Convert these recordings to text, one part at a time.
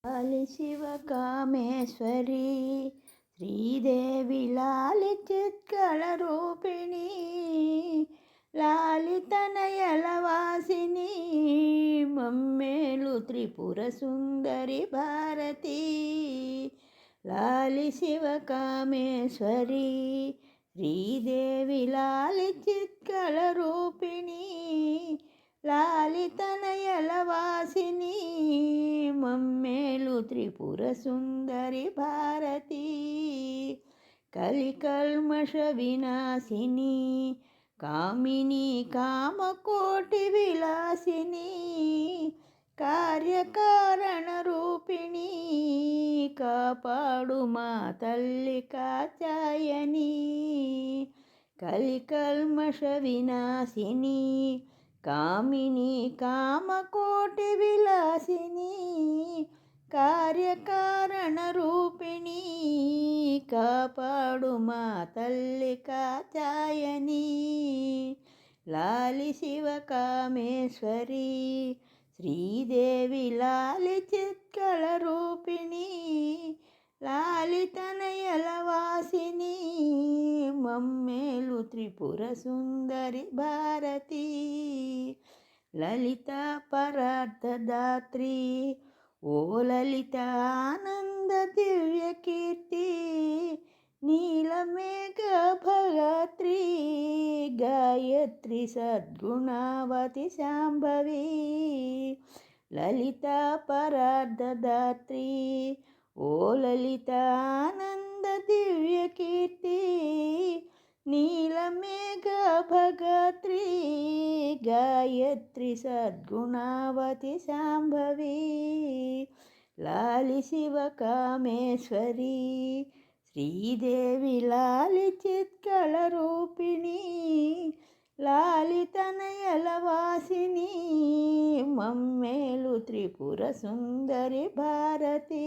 లాలి శివకామేశ్వరి శ్రీదేవి లాలి చిత్కళ రూపిణి లాలితనయలవాసిని మమ్మేలు త్రిపుర సుందరి భారతి లాలి శివకామేశ్వరి శ్రీదేవి లాలి చిత్కళ రూపిణి లాలితనయలవాసిని మమ్మేలు త్రిపుర సుందరి భారతి కలికల్మష వినాశిని కామిని కామకోటి విలాసిని కార్యకారణ రూపిణి కాపాడు మా తల్లి కాచాయని కలికల్మష వినాశిని కామిని కామకోటి విలాసిని కార్యకారణ రూపిణి కాపాడు మా తల్లి కాచాయని లాలి శివకామేశ్వరి శ్రీదేవి లాలి చిత్కళ రూపిణి లాలితనయలవాసిని మమ్మేలు త్రిపుర సుందరి భారతి లలిత పరార్థదాత్రి ఓ లలిత ఆనంద దివ్య కీర్తి నీలమేఘ భగాత్రి గాయత్రి సద్గుణావతి శాంభవి లలిత పరార్థదాత్రి ఓ లలిత ఆనంద దివ్య కీర్తి నీలమేఘ భగాత్రి గాయత్రి సద్గుణావతి శాంభవి లాలి శివకామేశ్వరి శ్రీదేవి లాలి చిత్కళ రూపిణి లాలితనయలవాసిని మమ్మేలు త్రిపుర సుందరి భారతి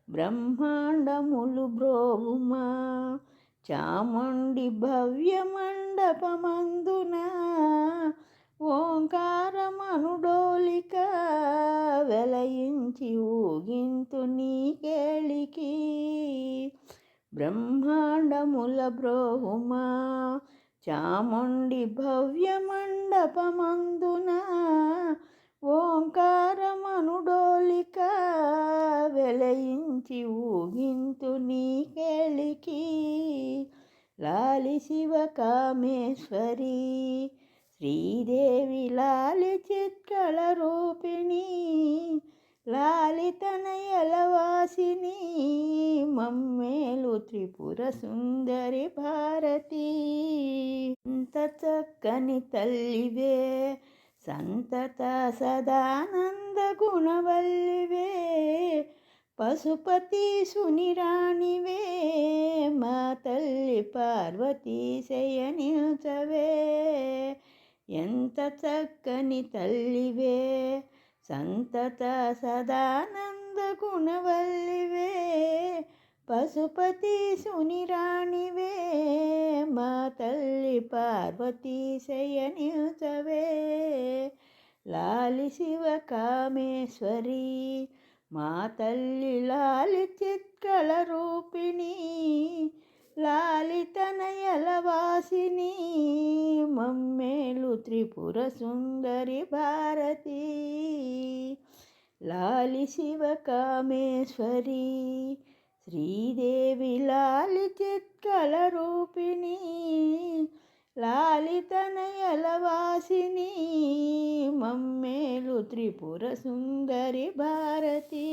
బ్రహ్మాండములు బ్రోవుమా చాముండి భవ్య మండపమందున ఓంకారమనుడోలిక వెలయించి ఊగింతు నీకేళికి బ్రహ్మాండముల బ్రోహుమా చాముండి భవ్య మండపమందున ఓంకారమనుడోలిక వెలయించి ఊగింతు నీకేళికి లాలి శివకామేశ్వరి శ్రీదేవి లాలి చిత్కళ రూపిణి లాలితనయలవాసిని మమ్మేలు త్రిపుర సుందరి భారతి అంత చక్కని తల్లివే సంతత సదానంద గుణవల్లివే పశుపతి సునిరాణివే మా తల్లి పార్వతీ శయనిల్చవే ఎంత చక్కని తల్లివే సంతత సదానంద గుణవల్లివే పశుపతి సునిరాణివే మా తల్లి పార్వతీ శయనిల్చవే లాలి శివకామేశ్వరి మా తల్లి లాలి చిత్కళ రూపిణి లాలితనయలవాసిని మమ్మేలు త్రిపుర సుందరి భారతి లాలి శివకామేశ్వరి శ్రీదేవి లాలి చిత్కళ రూపిణి లాలితనయలవాసిని మమ్మేలు త్రిపుర సుందరి భారతి